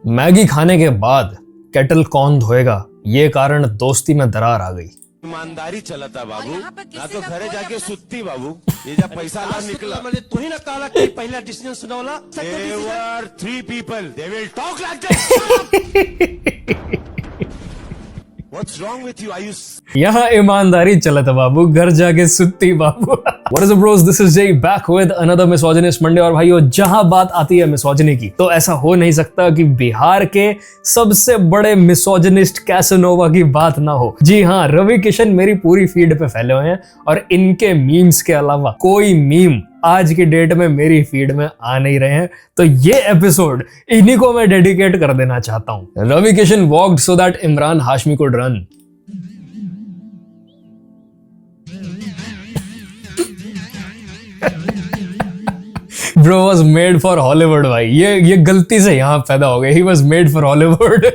Maggi खाने के बाद केटल कौन धोएगा, ये कारण दोस्ती में दरार आ गई। ईमानदारी चलता बाबू, ना तो घरे जाके सुत्ती बाबू, ये जब पैसा ना निकला तू ही ना काला कि पहला decision सुनावला। There were 3 people, they will talk like this. What's wrong with you? Are you? यहाँ ईमानदारी चलत बाबू, घर जाके सुत्ती बाबू। What is up bros? This is Jay back with another misogynist Monday। और भाइयों, जहां बात आती है मिसोजिनी की तो ऐसा हो नहीं सकता कि बिहार के सबसे बड़े मिसोजिनिस्ट कैसनोवा की बात ना हो। जी हाँ, रवि किशन मेरी पूरी फीड पे फैले हुए हैं और इनके मीम्स के अलावा कोई मीम आज की डेट में मेरी फीड में आ नहीं रहे हैं, तो ये एपिसोड इन्हीं को मैं डेडिकेट कर देना चाहता हूं। Ravi Kishan walked so that Imran Hashmi could run. Bro was made for Hollywood भाई, ये गलती से यहां पैदा हो गए। He was made for Hollywood.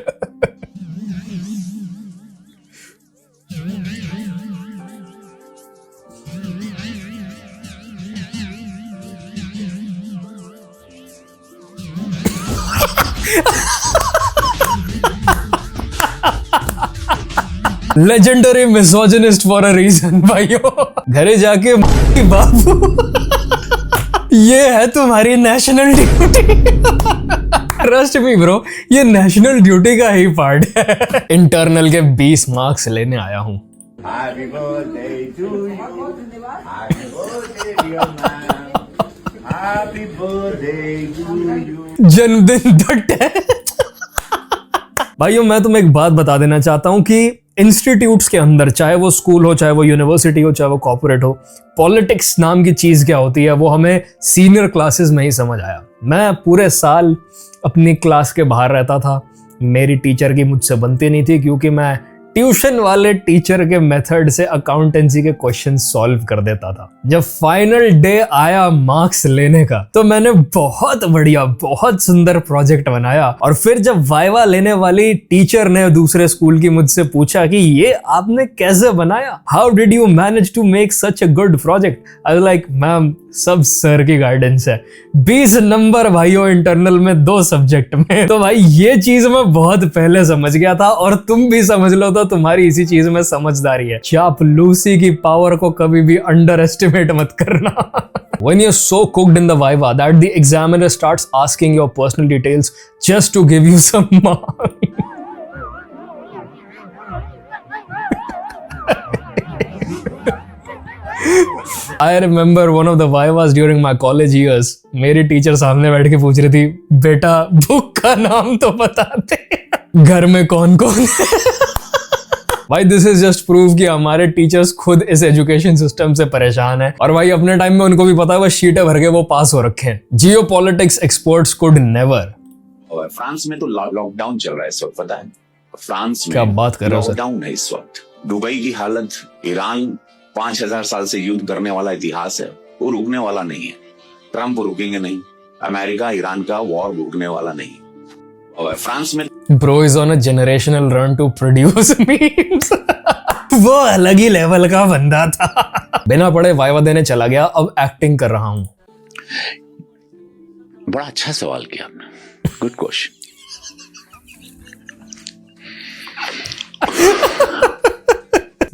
Legendary misogynist for a reason. भाइयों, घरे जाके बाबू, ये है तुम्हारी national duty. Trust me bro, ये नेशनल ड्यूटी का ही पार्ट है। इंटरनल के 20 मार्क्स लेने आया हूं। Happy birthday to you. Happy birthday dear man. Happy birthday to you. जन्मदिन दट है। भाइयों, मैं तुम्हें एक बात बता देना चाहता हूं कि इंस्टीट्यूट्स के अंदर, चाहे वो स्कूल हो, चाहे वो यूनिवर्सिटी हो, चाहे वो कॉर्पोरेट हो, पॉलिटिक्स नाम की चीज क्या होती है वो हमें सीनियर क्लासेस में ही समझ आया। मैं पूरे साल अपनी क्लास के बाहर रहता था। मेरी टीचर की मुझसे बनती नहीं थी क्योंकि मैं ट्यूशन वाले टीचर के मेथड से अकाउंटेंसी के क्वेश्चन सॉल्व कर देता था। जब फाइनल डे आया मार्क्स लेने का, तो मैंने बहुत बढ़िया, बहुत सुंदर प्रोजेक्ट बनाया। और फिर जब वाइवा लेने वाली टीचर ने दूसरे स्कूल की मुझसे पूछा कि ये आपने कैसे बनाया, how did you manage to make such a good project, I was like ma'am, सब सर की गाइडेंस है। 20 नंबर भाइयों इंटरनल में 2 सब्जेक्ट में। तो भाई ये चीज मैं बहुत पहले समझ गया था, और तुम भी समझ लो तो तुम्हारी इसी चीज में समझदारी है। चापलूसी की पावर को कभी भी अंडर एस्टिमेट मत करना। When you're so cooked in the viva that the examiner starts asking your personal details just to give you some marks. I remember one of the vivas during my college years. मेरी teacher सामने बैठ के पूछ रही थी, बेटा book का नाम तो बताते, घर में कौन कौन है। भाई दिस इज जस्ट प्रूव कि हमारे टीचर्स खुद इस एजुकेशन सिस्टम से परेशान है, और भाई अपने टाइम में उनको भी पता है, वो शीटें भर के वो पास हो रखे हैं। जियो politics experts could never. France में तो लॉकडाउन चल रहा है इस वक्त, पता है? फ्रांस में क्या बात कर रहे हो सर? लॉकडाउन है इस वक्त। दुबई की हालत, ईरान 5000 साल से युद्ध करने वाला इतिहास है, वो रुकने वाला नहीं है। ट्रंप रुकेंगे नहीं, अमेरिका ईरान का वॉर रुकने वाला नहीं। और फ्रांस में Bro is on a generational run to produce memes। वो अलग ही लेवल का बंदा था। बिना पढ़े वाइवा देने चला गया, अब एक्टिंग कर रहा हूं। बड़ा अच्छा सवाल किया आपने, good question.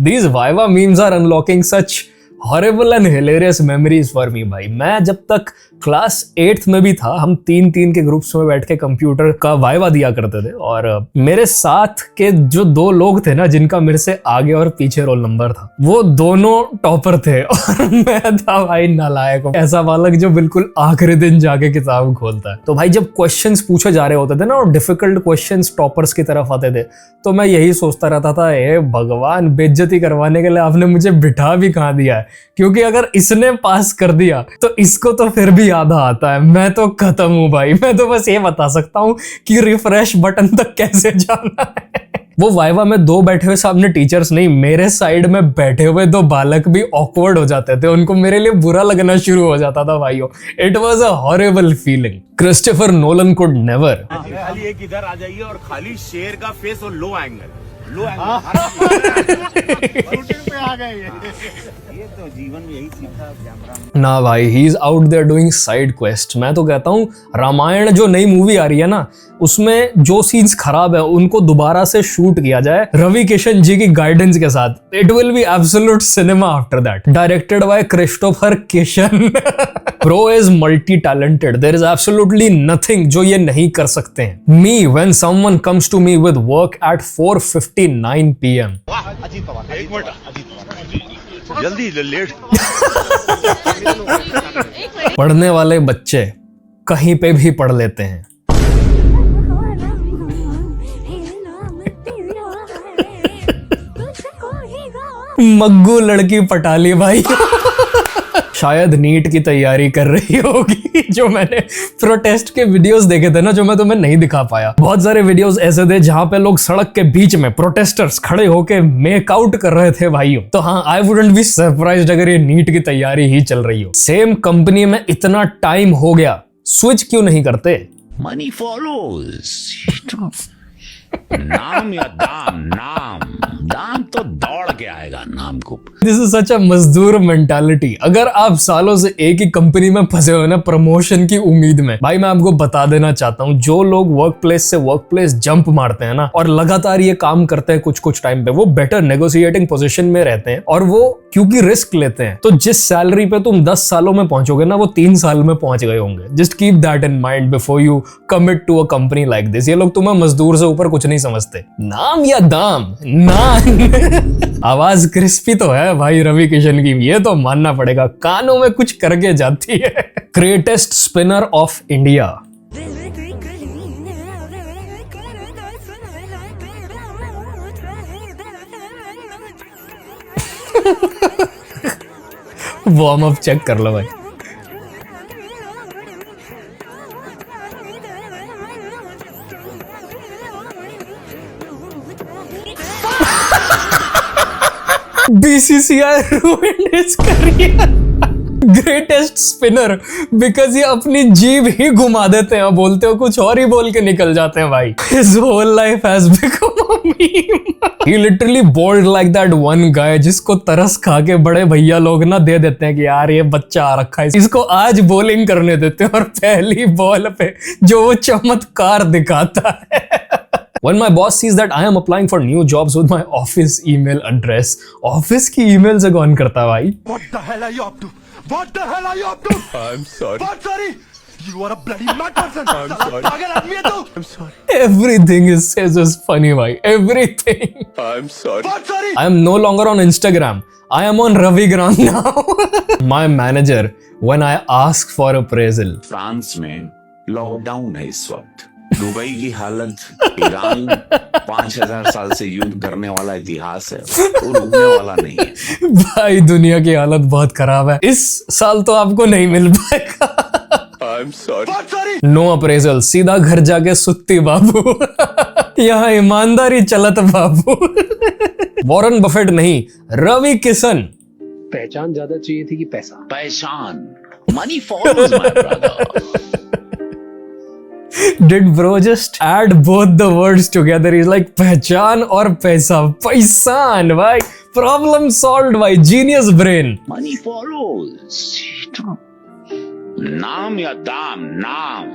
These Viva memes are unlocking such horrible and hilarious memories for me भाई। मैं जब तक क्लास 8th में भी था, हम 3 के ग्रुप्स में बैठ के कंप्यूटर का वाइवा दिया करते थे, और मेरे साथ के जो 2 लोग थे ना, जिनका मेरे से आगे और पीछे रोल नंबर था, वो दोनों टॉपर थे और मैं था भाई नालायक, ऐसा बालक जो बिल्कुल आखिरी दिन जाके किताब खोलता है। तो भाई जब क्वेश्चंस पूछे जा रहे होते थे ना, और डिफिकल्ट क्वेश्चंस टॉपर्स की तरफ आते थे, तो मैं यही सोचता रहता था, हे भगवान, बेइज्जती करवाने के लिए आपने मुझे बिठा भी कहाँ दिया है, क्योंकि अगर इसने पास कर दिया तो इसको तो फिर भी आधा आता है। मैं तो खत्म हूं भाई। मैं तो बस ये बता सकता हूं कि रिफ्रेश बटन तक कैसे जाना है। वो वाइवा में 2 बैठे हुए सामने टीचर्स नहीं, मेरे साइड में बैठे हुए 2 बालक भी ऑकवर्ड हो जाते थे। उनको मेरे लिए बुरा लगना शुरू हो जाता था भाइयों। It was a horrible feeling. Christopher Nolan could never. खाली एक इधर आ जाइए और खाली शेर का फेस और लो एंगल, ये तो जीवन में यही सीखा कैमरा। ना भाई, he is out there doing side quest. मैं तो कहता हूँ रामायण जो नई मूवी आ रही है ना, उसमें जो सीन्स खराब है उनको दोबारा से शूट किया जाए रवि किशन जी की गाइडेंस के साथ। It will be absolute cinema after that. Directed by Christopher Kishan. Bro is multi talented, there is absolutely nothing जो ये नहीं कर सकते हैं। Me when someone comes to me with work at 4:59 PM, जल्दी लेट। पढ़ने वाले बच्चे कहीं पे भी पढ़ लेते हैं। मग्गू लड़की पटाली भाई। शायद नीट की तैयारी कर रही होगी। जो मैंने प्रोटेस्ट के वीडियोस देखे थे ना, जो मैं तुम्हें नहीं दिखा पाया, बहुत सारे वीडियोस ऐसे थे जहां पे लोग सड़क के बीच में प्रोटेस्टर्स खड़े होके मेक आउट कर रहे थे भाइयों। तो हाँ, आई वुडंट बी सरप्राइज्ड अगर ये नीट की तैयारी ही चल रही हो। सेम कंपनी में इतना टाइम हो गया, स्विच क्यों नहीं करते? Money follows. नाम या दाम? दाम तो दौड़ के आएगा नाम को। दिस इज सच अ मजदूर मेंटालिटी। अगर आप सालों से एक ही कंपनी में फंसे हो ना प्रमोशन की उम्मीद में, भाई मैं आपको बता देना चाहता हूँ, जो लोग वर्क प्लेस से वर्क प्लेस जंप मारते हैं ना और लगातार ये काम करते हैं कुछ टाइम पे, वो बेटर नेगोशिएटिंग पोजीशन में रहते हैं। और वो क्योंकि रिस्क लेते हैं, तो जिस सैलरी पे तुम 10 सालों में पहुंचोगे ना, वो 3 साल में पहुंच गए होंगे। Just keep that in mind before you commit to a company like this. ये लोग तुम्हें मजदूर से ऊपर कुछ नहीं समझते। नाम या दाम? नाम। आवाज क्रिस्पी तो है भाई रवि किशन की, ये तो मानना पड़ेगा, कानों में कुछ करके जाती है। Greatest spinner of India. Warm up check कर लो भाई। BCCI ruined his career. Greatest spinner because ये अपनी जीभ ही घुमा देते हैं, बोलते हो कुछ और ही बोल के निकल जाते हैं भाई। His whole life has become a meme. He literally bowled like that one guy जिसको तरस खा के बड़े भैया लोग ना दे देते हैं कि यार ये बच्चा आ रखा है, इसको आज बॉलिंग करने देते हैं, और पहली बॉल पे जो वो चमत्कार दिखाता है। When my boss sees that I am applying for new jobs with my office email address, office की email से कौन करता है भाई? What the hell are you up to? What the hell are you up to? I'm sorry. What sorry? You are a bloody mad person. I'm sorry. पागल आदमी है तू. I'm sorry. Everything is says is funny भाई. Everything. I'm sorry. What sorry? I am no longer on Instagram. I am on Ravigram now. My manager, when I ask for appraisal. France में lockdown है इस वक्त। Dubai की हालत, Iran 5000 साल से युद्ध करने वाला इतिहास है, वो रुकने वाला नहीं है। भाई दुनिया की हालत बहुत खराब है, इस साल तो आपको नहीं मिल पाएगा। I'm sorry. What sorry? No appraisal, सीधा घर जाके सुत्ती बाबू। यहाँ ईमानदारी चलत बाबू। वॉरेन बफेट नहीं, रवि किशन। पहचान ज्यादा चाहिए थी कि पैसा? पहचान। Money follows my brother. Did bro just add both the words together? He's like पहचान और पैसा, पैसान भाई, problem solved भाई, genius brain. Money follows. नाम या दाम? नाम।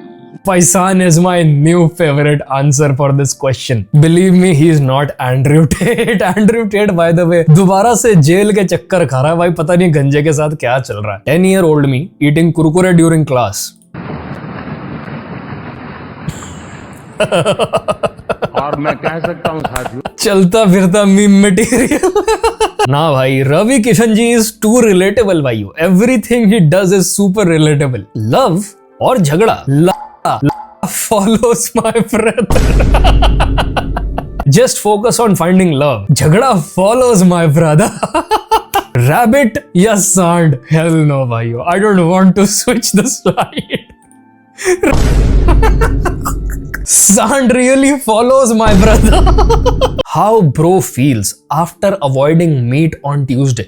Paisan is my new favorite answer for this question. Believe me, he is not Andrew Tate. Andrew Tate, by the way, दोबारा से जेल के चक्कर खा रहा है भाई, पता नहीं गंजे के साथ क्या चल रहा है। 10-year-old me eating kurkure during class. और मैं कह सकता हूँ साथियों, चलता फिरता मीम मटेरियल। ना भाई, Ravi Kishan ji is too relatable भाई। Everything he does is super relatable. Love और झगड़ा, follows my brother. Just focus on finding love, झगड़ा फॉलोज माय ब्रदर। रैबिट या सांड? हेल नो भाई, I don't want to switch the slide. Sand really follows my brother. How bro feels after avoiding meat on Tuesday?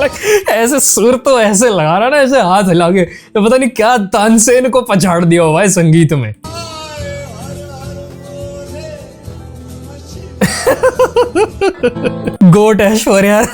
Like ऐसे सुर तो ऐसे लगा रहा ना, ऐसे हाथ हिला के, तो पता नहीं क्या तानसेन को पछाड़ दिया हुआ है संगीत में। Goat Aishwarya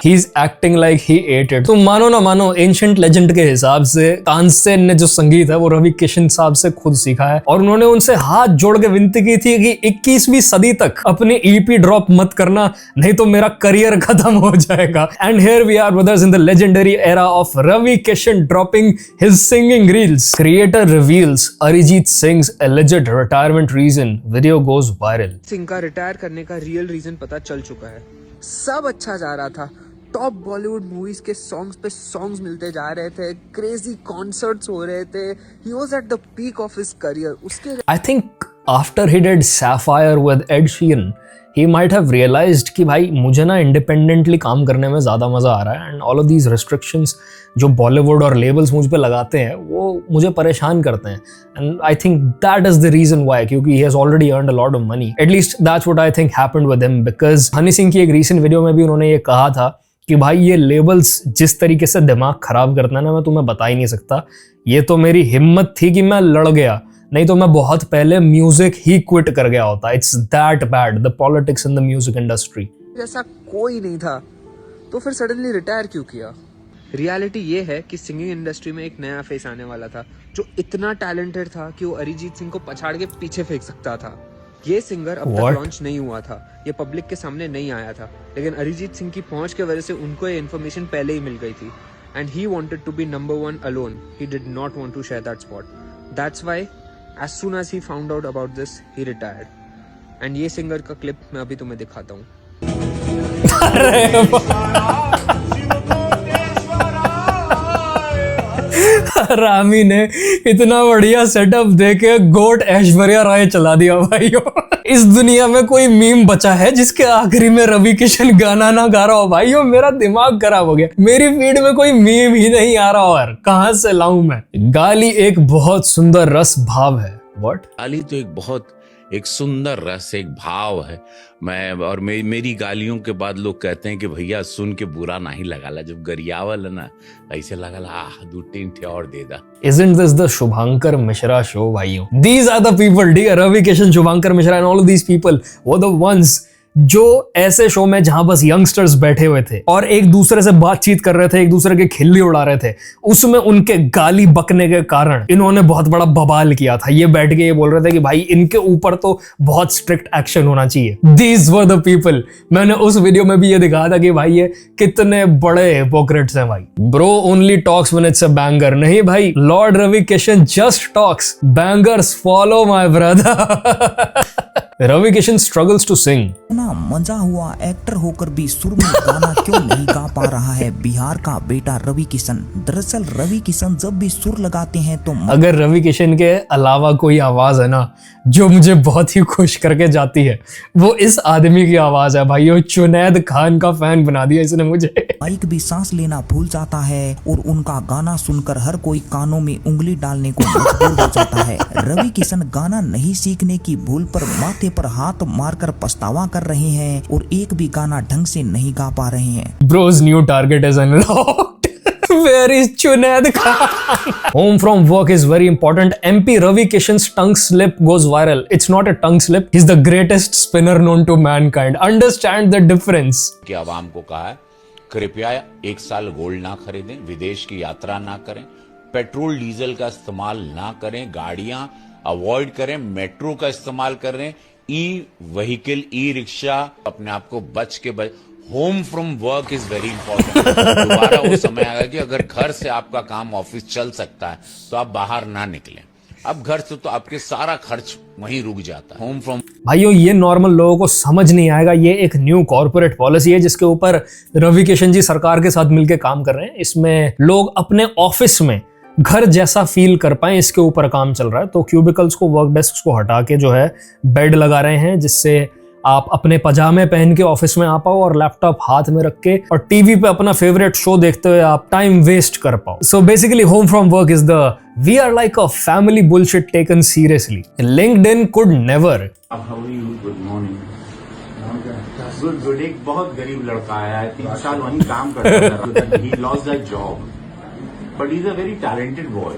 he is acting like he ate it. तो मानो ना मानो, एंशिएंट लेजेंड के हिसाब से तानसेन ने जो संगीत है वो रवि किशन साहब से खुद सीखा है, और उन्होंने उनसे हाथ जोड़ के विनती की थी कि 21वीं सदी तक अपनी ईपी ड्रॉप मत करना, नहीं तो मेरा करियर खत्म हो जाएगा। And here we are brothers in the legendary era of Ravi Kishan dropping his singing reels. Creator reveals Arijit Singh's alleged retirement reason. Video goes viral. Singh का रिटायर करने का रियल रीजन पता चल चुका है। सब अच्छा जा रहा था, टॉप बॉलीवुड मूवीज के सॉन्ग्स पे सॉन्ग्स मिलते जा रहे थे, क्रेजी कॉन्सर्ट्स हो रहे थे, he was at the peak of his career. उसके I think after he did Sapphire with Ed Sheeran, he might have realized कि भाई मुझे ना इंडिपेंडेंटली काम करने में ज़्यादा मज़ा आ रहा है, and all of these restrictions जो बॉलीवुड और लेबल्स मुझ पे लगाते हैं वो मुझे परेशान करते हैं। And I think that is the reason why, क्योंकि he has already earned a lot of money. At least that's what I think happened with him, because Honey Singh की एक रीसेंट वीडियो में भी उन्होंने ये कहा था कि भाई ये लेबल्स जिस तरीके से दिमाग खराब करते हैं ना, मैं तुम्हें बता ही नहीं सकता। ये तो मेरी हिम्मत थी कि मैं लड़ गया, नहीं तो मैं बहुत पहले म्यूजिक ही क्विट कर गया होता। It's that bad the politics in the music industry. जैसा कोई नहीं था, तो फिर सडनली रिटायर क्यों किया? रियलिटी ये है कि सिंगिंग इंडस्ट्री में एक नया फेस आने वाला था जो इतना टैलेंटेड था कि वो अरिजीत सिंह को पछाड़ के पीछे फेंक सकता था। ये सिंगर अब तक लॉन्च नहीं हुआ था, ये पब्लिक के सामने नहीं आया था, लेकिन अरिजीत सिंह की पहुंच के वजह से उनको ये इन्फॉर्मेशन पहले ही मिल गई थी। And he wanted to be number 1 alone, he did not want to share that spot. That's why as soon as he found out about this, he retired. And ये सिंगर का क्लिप मैं अभी तुम्हें दिखाता हूँ। रामी ने इतना बढ़िया सेटअप देके गोट ऐश्वर्या राय चला दिया भाइयों। इस दुनिया में कोई मीम बचा है जिसके आखिरी में रवि किशन गाना ना गा रहा हो? भाइयों मेरा दिमाग खराब हो गया, मेरी फीड में कोई मीम ही नहीं आ रहा, और कहां से लाऊं मैं? गाली एक बहुत सुंदर रस भाव है। व्हाट? गाली तो एक सुंदर रस, एक भाव है। मेरी गालियों के बाद लोग कहते हैं कि भैया सुन के बुरा नहीं लगाला, जब गरियावल है ना ऐसे लगाला दू तीन ठे और दे दा। Isn't this the Shubhankar Mishra show भाइयों? These are the people, dear Ravi Kishan, Shubhankar Mishra and all of these people were the ones जो ऐसे शो में जहां बस यंगस्टर्स बैठे हुए थे और एक दूसरे से बातचीत कर रहे थे, एक दूसरे के खिल्ली उड़ा रहे थे, उसमें उनके गाली बकने के कारण इन्होंने बहुत बड़ा बवाल किया था। ये बैठ के ये बोल रहे थे कि भाई इनके ऊपर तो बहुत स्ट्रिक्ट एक्शन होना चाहिए। These were the people। मैंने उस वीडियो में भी ये दिखाया था कि भाई ये कितने बड़े हिपोक्रेट्स हैं भाई। Bro only talks when it's a banger। नहीं भाई, lord Ravi Kishan just talks, bangers follow my brother। Ravi Kishan struggles to sing। ना मजा हुआ एक्टर होकर भी सुर में गाना क्यों नहीं गा पा रहा है बिहार का बेटा रवि किशन। दरअसल रवि किशन जब भी सुर लगाते हैं तो अगर रवि किशन के अलावा कोई आवाज है ना जो मुझे बहुत ही खुश करके जाती है, वो इस आदमी की आवाज है भाइयों। जुनैद खान का फैन बना दिया इसने मुझे। माइक भी सांस लेना भूल जाता है और उनका गाना सुनकर हर कोई कानों में उंगली डालने को मजबूर हो जाता है। रवि किशन गाना नहीं सीखने की भूल पर माथे पर हाथ मारकर पछतावा कर रहे हैं और एक भी गाना ढंग से नहीं गा पा रहे हैं। Bro's new target is unlocked। Where is Junaid Khan? Home from work is very important. MP Ravi Kishan's tongue slip goes viral. It's not a tongue slip. He's the greatest spinner known to mankind. Understand the difference. कि आवाम को कहा है कृपया 1 साल gold ना खरीदें, विदेश की यात्रा ना करें, पेट्रोल डीजल का इस्तेमाल ना करें, गाड़ियां अवॉइड करें, मेट्रो का इस्तेमाल करें, ई व्हीकल, ई रिक्शा, अपने आप को बच के home from work is very important. दोबारा वो समय आएगा कि अगर घर से आपका काम ऑफिस चल सकता है तो आप बाहर ना निकलें। अब घर से तो आपके सारा खर्च वहीं रुक जाता है। होम फ्रॉम भाइयों ये नॉर्मल लोगों को समझ नहीं आएगा। ये एक न्यू कॉर्पोरेट पॉलिसी है जिसके ऊपर रवि किशन जी सरकार के साथ मिलकर काम कर रहे हैं। इसमें लोग अपने ऑफिस में घर जैसा फील कर पाए, इसके ऊपर काम चल रहा है। तो क्यूबिकल्स को, वर्क डेस्क को हटा के जो है बेड लगा रहे हैं, जिससे आप अपने पजामे पहन के ऑफिस में आ पाओ और लैपटॉप हाथ में रख के और टीवी पे अपना फेवरेट शो देखते हुए आप टाइम वेस्ट कर पाओ। So basically home from work is the we are like a family bullshit taken seriously. LinkedIn could never. How are you? Good morning. Good एक बहुत गरीब लड़का आया है, 3 साल वहीं काम करता था, he lost that job, but he is a very talented boy.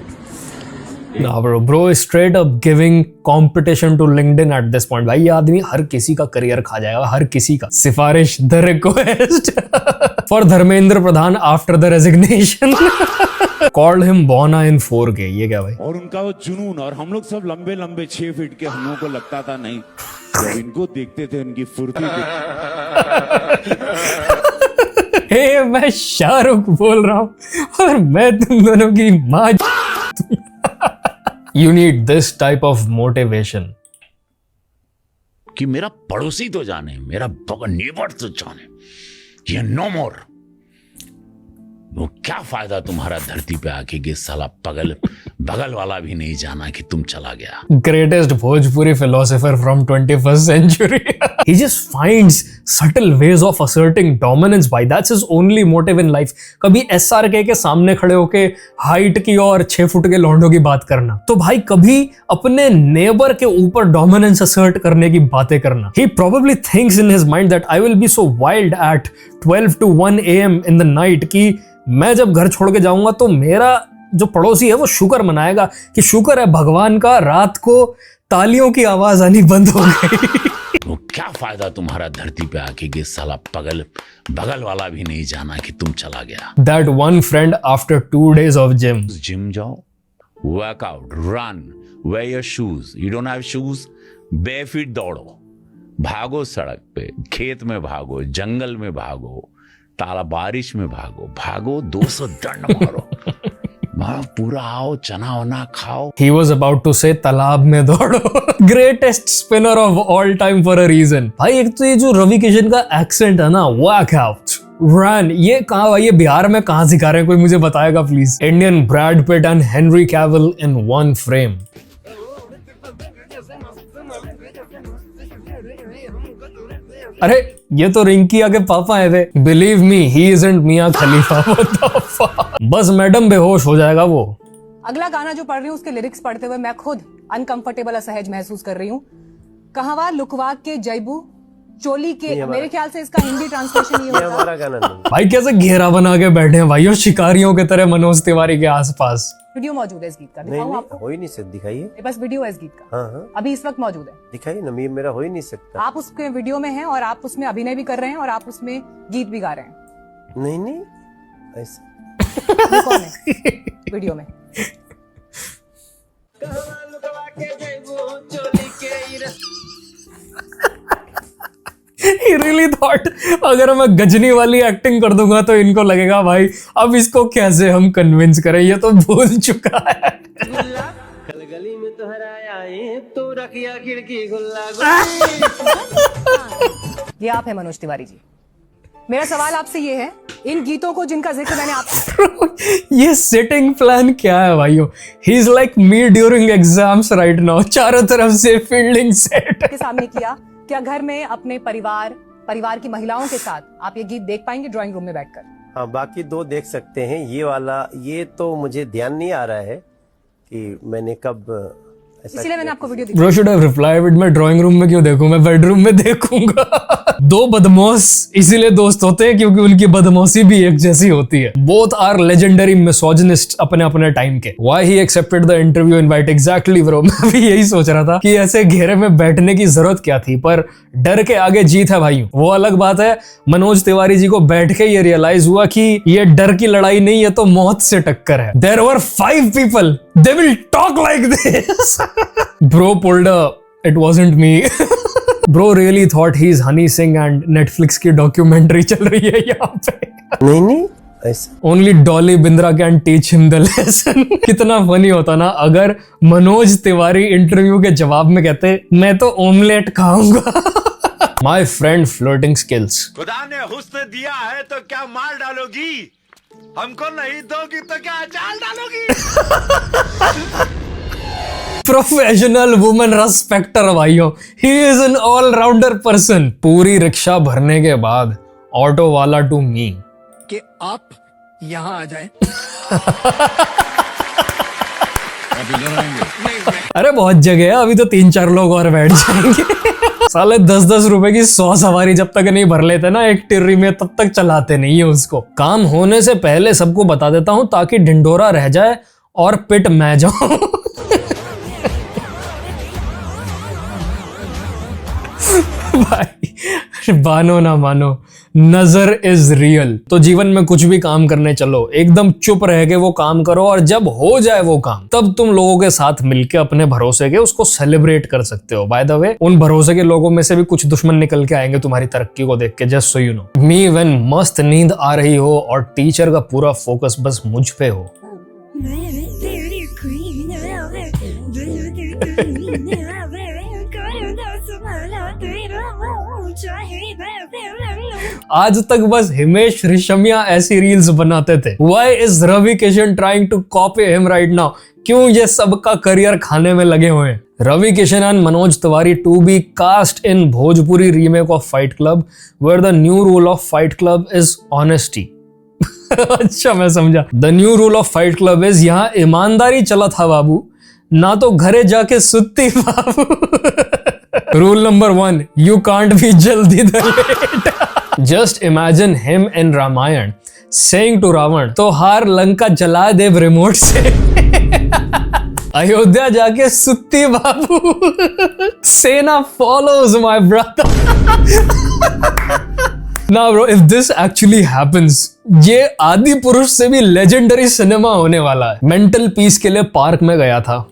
Nah, bro is straight up giving competition to LinkedIn at this point. भाई ये आदमी हर किसी का करियर खा जाएगा, हर किसी का. सिफारिश the request for Dharmendra Pradhan after the resignation. Called him Bona in 4K. ये क्या भाई? और उनका वो जुनून, और हम लोग सब लंबे लंबे 6 फीट के, हम लोगों को लगता था नहीं, जब इनको देखते थे उनकी फुर्ती हे मैं शाहरुख बोल रहा हूँ और मैं तुम दोनों की माँ. You need this type of motivation. कि मेरा पड़ोसी तो जाने, मेरा नेबर तो जाने, ये नो मोर. वो क्या फायदा तुम्हारा धरती पे आके कि साला बगल वाला भी नहीं जाना कि तुम चला गया. Greatest Bhojpuri philosopher from 21st century. He just finds subtle ways of asserting dominance by. That's his only motive in life. कभी SRK के सामने खड़े होके हाइट की और 6 फुट के लौंडों की बात करना, तो भाई कभी अपने नेबर के ऊपर डोमिनेंस असर्ट करने की बातें करना. He probably thinks in his mind that I will be so wild at 12 to 1 AM in the night कि मैं जब घर छोड़ के जाऊंगा तो मेरा जो पड़ोसी है वो शुक्र मनाएगा कि शुक्र है भगवान का, रात को तालियों की आवाज आनी बंद हो गई. वो क्या फायदा तुम्हारा धरती पे आके कि साला बगल वाला भी नहीं जाना कि तुम चला गया. That one friend after 2 days of gym. Gym जाओ, workout, run, wear your shoes. You don't have shoes, barefoot दौड़ो, भागो सड़क पे, खेत में भागो, जंगल में भागो, ताला बारिश में भागो 200 दंड मारो, वहां पूरा आओ, चना वना खाओ. He was about to say तालाब में दौड़ो. Greatest spinner of all time for a reason. भाई एक तो ये जो रवि किशन का एक्सेंट है ना, workout, run, ये कहाँ भाई, ये बिहार में कहाँ सिखा रहे हैं, कोई मुझे बताएगा please. Indian Brad Pitt and Henry Cavill in one frame. अरे ये तो रिंकिया के पापा है वे. बिलीव मी ही इजंट मियां खलीफा. बस मैडम बेहोश हो जाएगा वो. अगला गाना जो पढ़ रही हूँ उसके लिरिक्स पढ़ते हुए मैं खुद अनकंफर्टेबल, असहज महसूस कर रही हूँ. कहवा लुकवा के जैबू चोली के, मेरे ख्याल से इसका हिंदी ट्रांसलेशन ये हमारा गाना नहीं. भाई कैसे घेरा बना के बैठे हैं भाई, और शिकारियों के तरह मनोज तिवारी के आसपास. वीडियो मौजूद है इस गीत का, दिखाऊं आपको? हो ही नहीं सकता, दिखाइए. मेरे पास वीडियो है इस गीत का. हाँ. अभी इस वक्त मौजूद है, दिखाइए ना. मेरा हो ही नहीं सकता. आप उसके वीडियो में हैं और आप उसमें अभिनय भी कर रहे हैं और आप उसमें गीत भी गा रहे हैं. नहीं ऐसा. ये कौन है वीडियो में? He really thought अगर मैं गजनी वाली एक्टिंग कर दूंगा तो इनको लगेगा भाई अब इसको कैसे हम कन्विंस करें, ये तो भूल चुका है. गली में तो हराया तो रखिया खिड़की खुला. ये आप है मनोज तिवारी जी. मेरा सवाल आपसे ये है, इन गीतों को जिनका जिक्र मैंने आप ये सेटिंग प्लान क्या है भाइयों? He is like me during exams right now. चारों तरफ से फील्डिंग सेट के सामने किया. क्या घर में अपने परिवार की महिलाओं के साथ आप ये गीत देख पाएंगे ड्राइंग रूम में बैठकर? हाँ, बाकी 2 देख सकते हैं. ये वाला, ये तो मुझे ध्यान नहीं आ रहा है कि मैंने कब ऐसा, इसीलिए मैंने आपको video Bro should have replied with मैं ड्राइंग रूम में क्यों देखूं, मैं बेडरूम में देखूंगा. 2 बदमाश इसीलिए दोस्त होते हैं क्योंकि उनकी बदमाशी भी एक जैसी होती है. Both are legendary misogynists अपने अपने टाइम के. Why he accepted the interview invite? Exactly bro. मैं भी यही सोच रहा था कि ऐसे घेरे में बैठने की जरूरत क्या थी, पर डर के आगे जीत है भाई. वो अलग बात है. मनोज तिवारी जी को बैठ के ये रियलाइज हुआ कि ये डर की लड़ाई नहीं है तो मौत से टक्कर है. There were 5 people. They will talk like this. Bro pulled a, it wasn't me. Bro really thought he's Honey Singh and Netflix की डॉक्यूमेंट्री चल रही है यहाँ पे. नहीं ऐसा. Only Dolly Bindra can teach him the lesson. कितना funny होता ना अगर मनोज तिवारी इंटरव्यू के जवाब में कहते मैं तो ऑमलेट खाऊंगा. My friend flirting skills. खुदा ने हुस्न दिया है तो क्या मार डालोगी, हमको नहीं दोगी तो क्या अचार डालोगी. प्रोफेशनल वुमेन रेस्पेक्टर भाइयों. He is an allrounder person. पूरी रिक्शा भरने के बाद ऑटो वाला टू मी कि आप यहाँ आ जाएं. अरे बहुत जगह है, अभी तो 3-4 लोग और बैठ जाएंगे. साले 10-10 रुपए की 100 सवारी जब तक नहीं भर लेते ना एक टिर्री में, तब तक चलाते नहीं है उसको। काम होने से पहले सबको बता देता हूं ताकि ढिंडोरा रह जाए और पिट मैं जाऊं। भाई मानो ना मानो, नजर इज रियल। तो जीवन में कुछ भी काम करने चलो, एकदम चुप रह के वो काम करो, और जब हो जाए वो काम, तब तुम लोगों के साथ मिलके अपने भरोसे के उसको सेलिब्रेट कर सकते हो। बाय द वे, उन भरोसे के लोगों में से भी कुछ दुश्मन निकल के आएंगे तुम्हारी तरक्की को देख के, just so you know. Me when मस्त नींद आ रही हो और टीचर का पूरा फोकस बस मुझ पे हो। आज तक बस हिमेश रेशमिया ऐसी रील्स बनाते थे। Why is Ravi Kishan trying to copy him right now? क्यों ये सबका करियर खाने में लगे हुए हैं? Ravi Kishan and Manoj Tiwari to be cast in Bhojpuri remake of Fight Club, where the new rule of Fight Club is honesty. अच्छा, मैं समझा। The new rule of Fight Club is यहाँ ईमानदारी चला था बाबू, ना तो घरे जाके सुत्ती बाबू। Rule number 1, you can't be jaldi the late. Just imagine him in Ramayan saying to Ravan, तो हार लंका जला देव रिमोट से। अयोध्या जाके सुत्ती बाबू। सेना follows my brother. Now bro, if this actually happens, ये आदि पुरुष से भी लेजेंडरी सिनेमा होने वाला है। मेंटल पीस के लिए पार्क में गया था।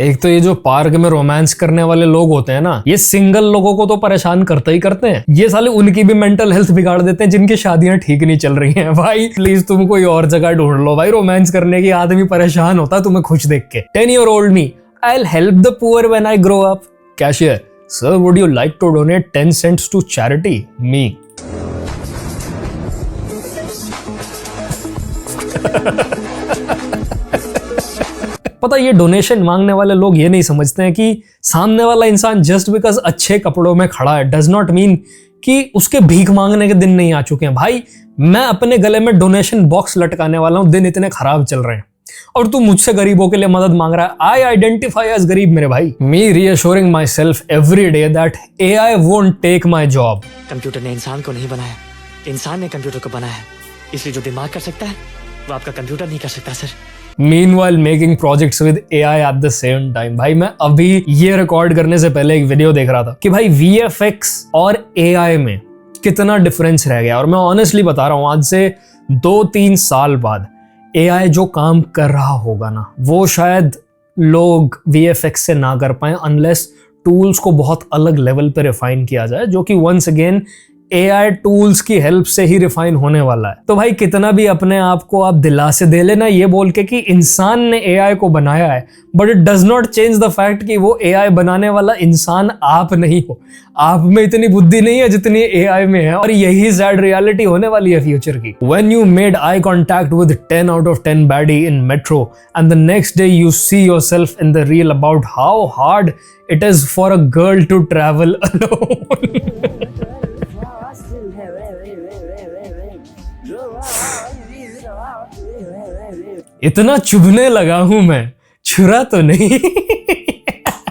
एक तो ये जो पार्क में रोमांस करने वाले लोग होते हैं ना, ये सिंगल लोगों को तो परेशान करते ही करते हैं, ये साले उनकी भी मेंटल हेल्थ बिगाड़ देते हैं जिनकी शादियां ठीक नहीं चल रही हैं। भाई प्लीज तुम कोई और जगह ढूंढ लो भाई, रोमांस करने की आदमी परेशान होता है तुम्हें खुश देख के। 10-year-old me, I'll help the poor when I grow up. Cashier, sir, would you like to donate 10 cents to charity? Me. पता, ये डोनेशन मांगने वाले लोग ये नहीं समझते हैं कि सामने वाला इंसान जस्ट बिकॉज अच्छे कपड़ों में खड़ा है डज नॉट मीन कि उसके भीख मांगने के दिन नहीं आ चुके हैं। भाई मैं अपने गले में डोनेशन बॉक्स लटकाने वाला हूं, दिन इतने खराब चल रहे हैं और तू मुझसे गरीबों के लिए मदद मांग रहा है। आई आइडेंटिफाई एज गरीब मेरे भाई। Me reassuring my self every day that AI won't take my job. Computer ने इंसान को नहीं बनाया, इंसान ने कंप्यूटर को बनाया है, इसलिए जो दिमाग कर सकता है वो आपका कंप्यूटर नहीं कर सकता sir. Meanwhile making projects with AI at the same time। भाई मैं अभी ये रिकॉर्ड करने से पहले एक वीडियो देख रहा था कि भाई VFX और AI में कितना डिफरेंस रह गया। और मैं ऑनेस्टली बता रहा हूँ, आज से 2-3 साल बाद AI जो काम कर रहा होगा ना, वो शायद लोग VFX से ना कर पाए अनलेस टूल्स को बहुत अलग लेवल पे रिफाइन किया जाए, जो कि वंस अगेन AI टूल्स की हेल्प से ही रिफाइन होने वाला है। तो भाई कितना भी अपने आप को आप दिलासे दे लेना ये बोल के कि इंसान ने AI को बनाया है, but it does not change the fact कि वो AI बनाने वाला इंसान आप नहीं हो। आप में इतनी बुद्धि नहीं है जितनी AI में है, और यही सैड रियलिटी होने वाली है फ्यूचर की। When you made eye contact with 10 out of 10 baddie in metro and the next day you see yourself in the reel about how hard it is for a girl to travel alone। इतना चुभने लगा हूं मैं, छुरा तो नहीं।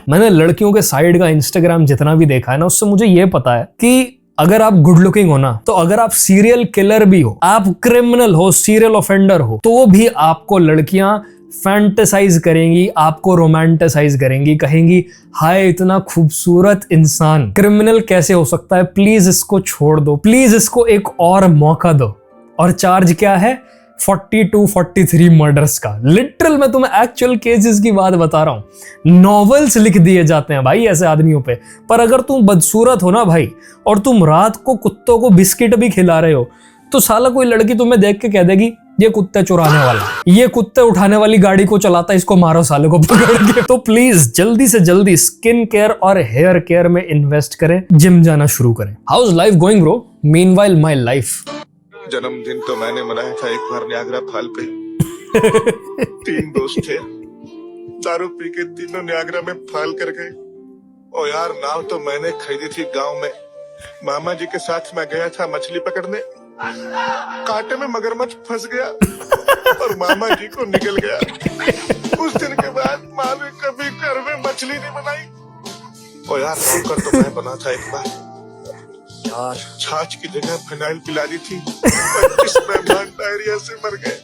मैंने लड़कियों के साइड का इंस्टाग्राम जितना भी देखा है ना, उससे मुझे ये पता है कि अगर आप गुड लुकिंग हो ना, तो अगर आप सीरियल किलर भी हो, आप क्रिमिनल हो, सीरियल ऑफेंडर हो, तो भी आपको लड़कियां फैंटेसाइज करेंगी, आपको रोमांटिसाइज करेंगी, कहेंगी हाय इतना खूबसूरत इंसान क्रिमिनल कैसे हो सकता है, प्लीज इसको छोड़ दो, प्लीज इसको एक और मौका दो। और चार्ज क्या है? 42-43 मर्डर्स का। लिटरल मैं तुम्हें एक्चुअल केसेस की बात बता रहा हूं। नॉवेल्स लिख दिए जाते हैं भाई ऐसे आदमियों पे। पर अगर तुम बदसूरत हो ना भाई, और तुम रात को कुत्तों को बिस्किट भी खिला रहे हो, तो साला कोई लड़की तुम्हें देख के कह देगी ये कुत्ते चुराने वाला, ये कुत्ते उठाने वाली गाड़ी को चलाता है, इसको मारो साले को पकड़ के। तो प्लीज जल्दी से जल्दी स्किन केयर और हेयर केयर में इन्वेस्ट करें, जिम जाना शुरू करें। How is life going bro? Meanwhile my life. जन्मदिन तो मैंने मनाया था एक बार नियाग्रा फॉल पे। 3 दोस्त थे, दारू पी के तीनों नियाग्रा में फॉल कर गए। ओ यार, नाव तो मैंने खरीदी थी गांव में। मामा जी के साथ मैं गया था मछली पकड़ने। कांटे में मगरमच्छ फंस गया और मामा जी को निकल गया। कुछ दिन के बाद माँ ने कभी घर में मछली नहीं बनाई। ओ यार, कर तो मैं बना था एक बार यार, छाछ की जगह फिनाइल पिला दी थी। 25 मेहमान डायरिया से मर गए।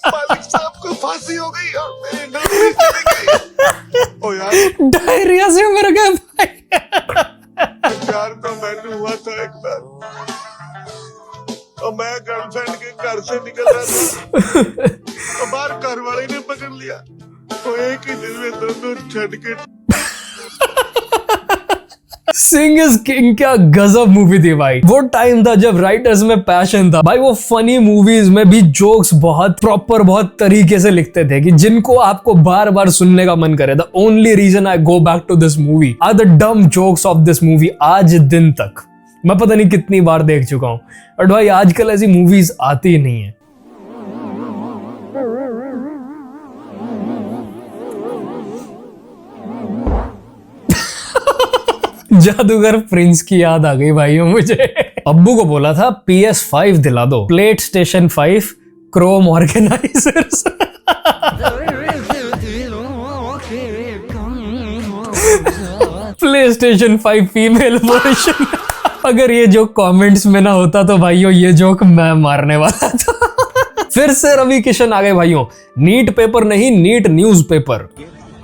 मालिक साहब को फांसी हो गई और मेरी नौकरी चली गई। ओ यार, डायरिया से मर गए भाई। प्यार तो मैंने हुआ था एक बार और मैं गर्लफ्रेंड के घर से निकल रहा था और बाहर घर वाले ने पकड़ लिया। तो एक ही दिन में दोनों झटके। सिंग इज किंग क्या गजब मूवी थी भाई। वो टाइम था जब राइटर्स में पैशन था भाई। वो फनी मूवीज में भी जोक्स बहुत प्रॉपर, बहुत तरीके से लिखते थे कि जिनको आपको बार बार सुनने का मन करे। The only reason I go back to this movie are the dumb jokes of this movie. आज दिन तक मैं पता नहीं कितनी बार देख चुका हूं, बट भाई आजकल ऐसी मूवीज आती ही नहीं है। जादूगर प्रिंस की याद आ गई भाइयों मुझे। अब्बू को बोला था PS5 दिला दो, plate station 5 chrome organizers. Play station 5 female version. अगर ये जोक कमेंट्स में ना होता तो भाइयों ये जोक मैं मारने वाला था। फिर से रवि किशन आ गए भाइयों। नीट पेपर नहीं, नीट न्यूज पेपर।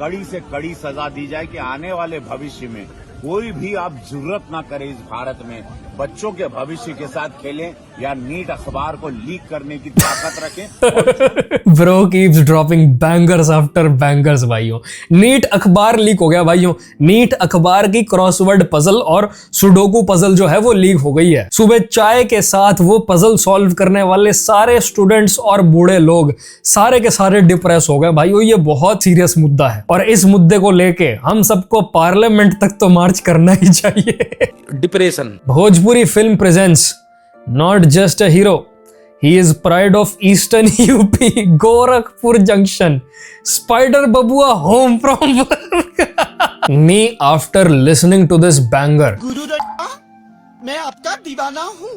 कड़ी से कड़ी सजा दी जाए कि आने वाले भविष्य में कोई भी आप जरूरत ना करे इस भारत में बच्चों के भविष्य के साथ खेलें या नीट अखबार को लीक करने की ताकत रखें। Bro keeps dropping bangers after bangers भाइयों। नीट अखबार लीक हो गया भाइयों। नीट अखबार की क्रॉसवर्ड पजल और सुडोकू पजल जो है वो लीक हो गई है। सुबह चाय के साथ वो पजल सॉल्व करने वाले सारे स्टूडेंट्स और बूढ़े लोग सारे के सारे डिप्रेस हो गए भाइयों। ये बहुत सीरियस मुद्दा है और इस मुद्दे को लेके हम सबको पार्लियामेंट तक तो मार्च करना ही चाहिए। Depression. Bhojpuri film presents not just a hero, he is pride of eastern UP, Gorakhpur junction, spider Babua home from work. Me after listening to this banger, गुरु मैं आपका दीवाना हूँ।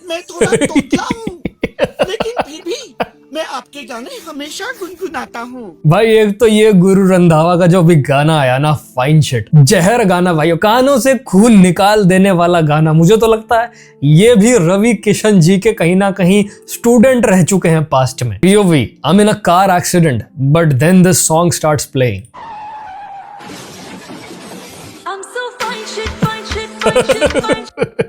मैं थोड़ा तोतला हूँ लेकिन फिर भी मैं आपके गाने हमेशा गुनगुनाता हूँ। भाई एक तो ये गुरु रंधावा का जो भी गाना आया ना, फाइन शिट, जहर गाना भाई, कानों से खून निकाल देने वाला गाना। मुझे तो लगता है ये भी रवि किशन जी के कहीं ना कहीं स्टूडेंट रह चुके हैं पास्ट में। POV, I'm in a car accident but then this song starts playing. I'm so fine shit, fine shit, fine shit, fine shit.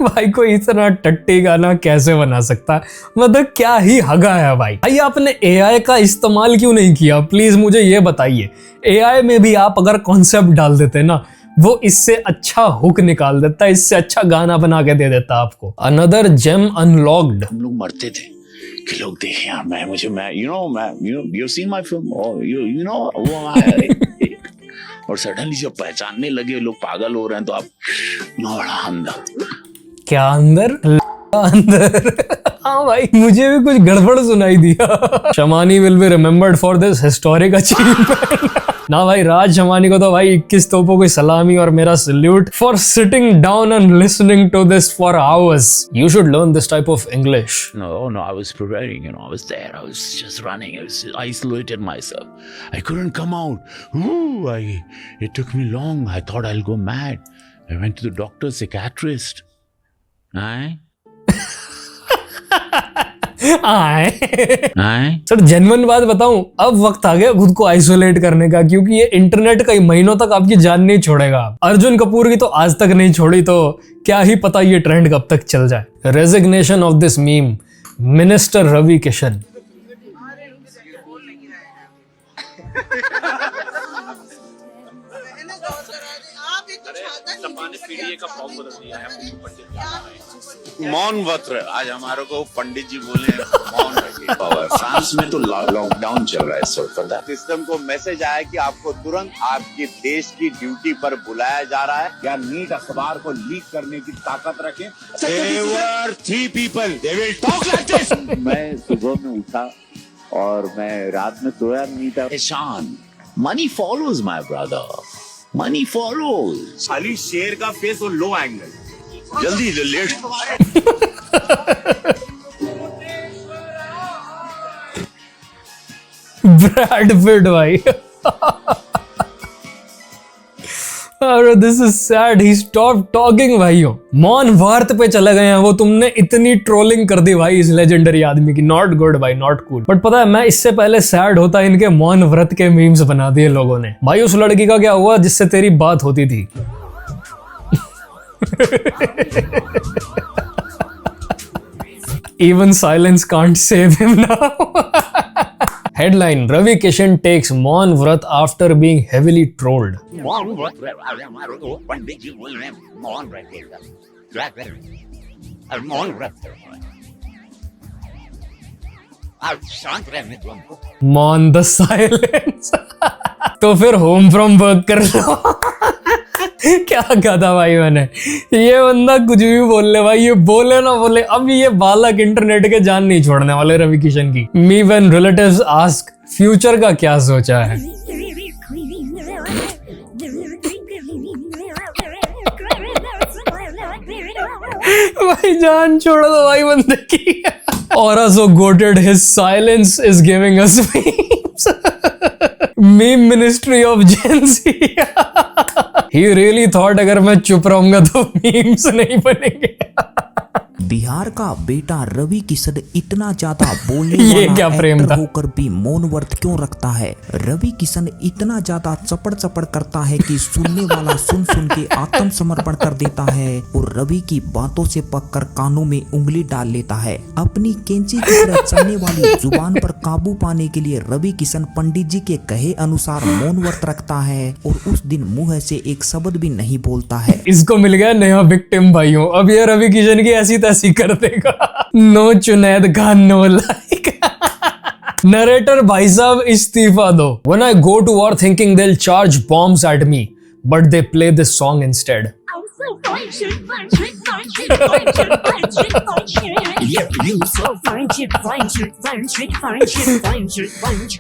भाई कोई इतना टट्टी गाना कैसे बना सकता है? मतलब क्या ही हगा है भाई। भाई आपने AI का इस्तेमाल क्यों नहीं किया? प्लीज मुझे ये बताइए। AI में भी आप अगर कॉन्सेप्ट डाल देते ना, वो इससे अच्छा हुक निकाल देता, इससे अच्छा गाना बना के दे देता आपको। Another gem unlocked. हम लोग मरते थे कि लोग देखें यार, मैं यू सीन माय फिल्म और सडनली जब पहचानने लगे लोग पागल हो रहे हैं तो आप बड़ा अंदर क्या अंदर हाँ भाई मुझे भी कुछ गड़बड़ सुनाई दिया। Shamani will be remembered for this historic achievement. ना भाई राज शमानी को तो भाई 21 तोपों की सलामी और मेरा salute for sitting down and listening to this for hours. You should learn this type of English. No, I was preparing, I was there, I was just running, I was isolated myself. I couldn't come out. It took me long. I thought I'll go mad. I went to the doctor, psychiatrist. Sir genuine बात बताऊं, अब वक्त आ गया खुद को isolate करने का, क्योंकि ये इंटरनेट कई महीनों तक आपकी जान नहीं छोड़ेगा। अर्जुन कपूर की तो आज तक नहीं छोड़ी, तो क्या ही पता ये ट्रेंड कब तक चल जाए। Resignation of this meme, minister Ravi Kishan. मौन व्रत, आज हमारे को पंडित जी बोले मौन रखिए। फ्रांस में तो लॉकडाउन चल रहा है इस वक्त। सिस्टम को मैसेज आया कि आपको तुरंत आपके देश की ड्यूटी पर बुलाया जा रहा है या नीट अखबार को लीक करने की ताकत रखें। There were 3 people. They will talk like this. मैं सुबह में उठा और मैं रात में सोया नहीं था। Ishaan, money follows my brother, money follows. खाली शेर का फेस और लो एंगल जल्दी लेट ब्रैड पिट भाई। अरे this is sad, he stop talking भाइयों। मौन व्रत पे चले गए हैं वो। तुमने इतनी ट्रोलिंग कर दी भाई इस लेजेंडरी आदमी की। नॉट गुड भाई, नॉट कूल। बट पता है मैं इससे पहले सैड होता इनके मौन व्रत के मीम्स बना दिए लोगों ने। भाई उस लड़की का क्या हुआ जिससे तेरी बात होती थी? Even silence can't save him now. Headline: Ravi Kishan takes Maun Vrat after being heavily trolled. Maun the silence. तो फिर होम फ्रॉम वर्क कर लो। क्या कहा था भाई मैंने? ये बंदा कुछ भी बोल ले भाई, ये बोले ना बोले। अब ये बालक इंटरनेट के जान नहीं छोड़ने वाले रवि किशन की। Me when relatives ask future का क्या सोचा है? भाई जान छोड़ दो भाई बंदे की। Aura so goated, his silence is giving us memes. Meme ministry of Gen Z. He really thought अगर मैं चुप रहूंगा तो मीम्स नहीं बनेंगे। बिहार का बेटा रवि किशन इतना ज्यादा बोलने ये क्या वाला प्रेम एक्टर था? होकर भी मौन व्रत क्यों रखता है? रवि किशन इतना ज्यादा चपड़ चपड़ करता है कि सुनने वाला सुन सुन के आत्मसमर्पण कर देता है और रवि की बातों से पककर कानों में उंगली डाल लेता है। अपनी कैंची की तरह चलने वाली जुबान पर काबू पाने के लिए रवि किशन पंडित जी के कहे अनुसार मौन व्रत रखता है और उस दिन मुंह से एक शब्द भी नहीं बोलता है। इसको मिल गया नया विक्टिम भाइयों। अब ये रवि किशन की ऐसी तैसी कर देगा। No Junaid Khan no like. Narrator भाई साहब इस्तीफा दो। When I go to war thinking they'll charge bombs at me, but they play this song instead.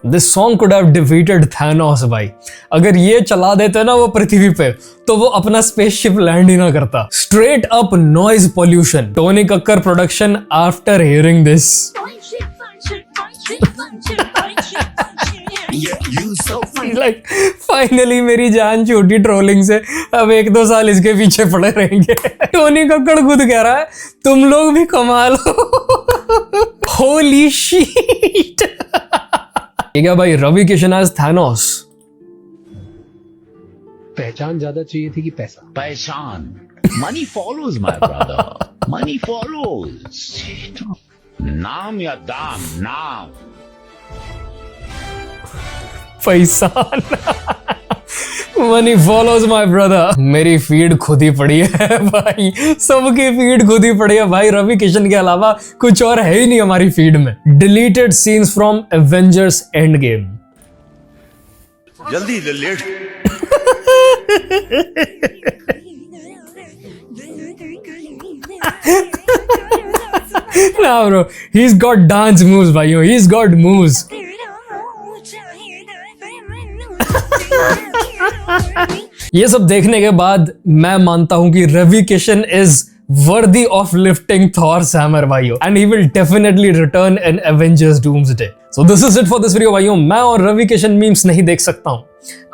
This song could have defeated Thanos भाई। अगर ये चला देते ना वो पृथ्वी पे तो वो अपना स्पेसशिप लैंड ही ना करता। Straight up noise pollution. Tony Kakkar production after hearing this. Like, finally मेरी जान छूटी ट्रोलिंग से। अब 1-2 साल इसके पीछे पड़े रहेंगे। टोनी कक्कड़ खुद कह रहा है तुम लोग भी कमा लो। होली शीट। ठीक है भाई, रवि किशन एज थैनोस। पहचान ज्यादा चाहिए थी कि पैसा? पहचान, money follows my brother, money follows. नाम या दाम? नाम। पैसा। Money follows my brother. मेरी फीड खुद ही पड़ी है भाई, सबकी फीड खुद ही पड़ी है भाई। रवि किशन के अलावा कुछ और है ही नहीं हमारी फीड में। Deleted scenes from Avengers end game. जल्दी late Nah bro, he's got dance moves भाइयों, he's got moves. ये सब देखने के बाद मैं मानता हूं कि Ravi Kishan is worthy of lifting Thor's hammer भाइयों, and he will definitely return in Avengers Doomsday. So this is it for this video भाइयों। मैं और रवि किशन मीम्स नहीं देख सकता हूं।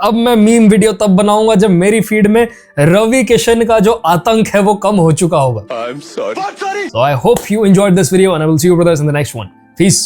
अब मैं मीम वीडियो तब बनाऊंगा जब मेरी फीड में रवि किशन का जो आतंक है वो कम हो चुका होगा। I'm sorry. So I hope you enjoyed this video and I will see you brothers in the next one. Peace.